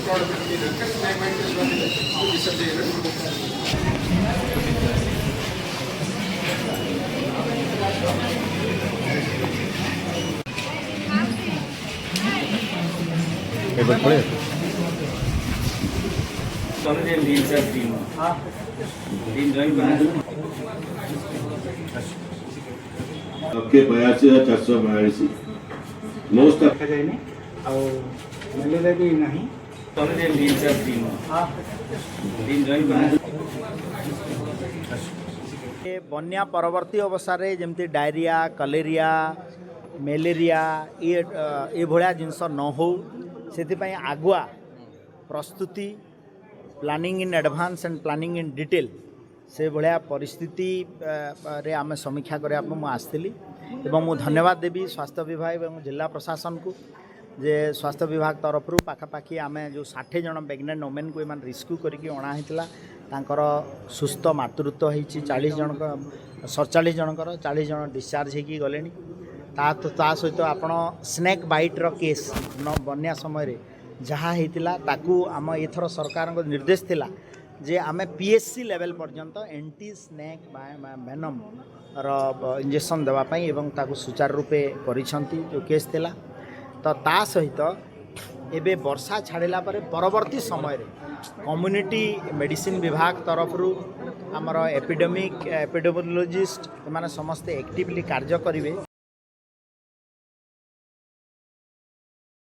probability didn't snake bite is one disappear. आपके 82,442 most malaria भी नहीं बन्या परवर्ती अवस्था जमती डायरिया कलेरिया मेलेरिया ये भाया जिनस न हो से आगुआ प्रस्तुति planning in advance and planning in detail से भाया परिस्थिति रे आम समीक्षा करने मुझे आसती एवं मुझे धन्यवाद देवी स्वास्थ्य विभाग और जिला प्रशासन को जे स्वास्थ्य विभाग तरफ पाखापाखि आम जो 60 जन प्रेग्नेंट वोमेन को इन रिस्क्यू करके अणाहीला तांकर सुस्थ मातृत्व होती 40 जन 47 जनकर 40 जन डिस्चार्ज होगी गले ता सहित आपण स्नेक बाइट्र केस बन्या समय जहाँ होता ताकू आम एथर सरकार निर्देश थिला जे आमे पीएससी लेवल पर्यंत एंटी स्नेक वेनम इंजेक्शन देवाई एवं ताकू सुचारू रूपे करिसंती जो केस थिला तो ता सहित एबे वर्षा छाड़िला परे परवर्ती समय कम्युनिटी मेडिसिन विभाग तरफ आमर एपिडेमियोलॉजिस्ट एमाने समस्ते एक्टिवली कार्य करेंगे।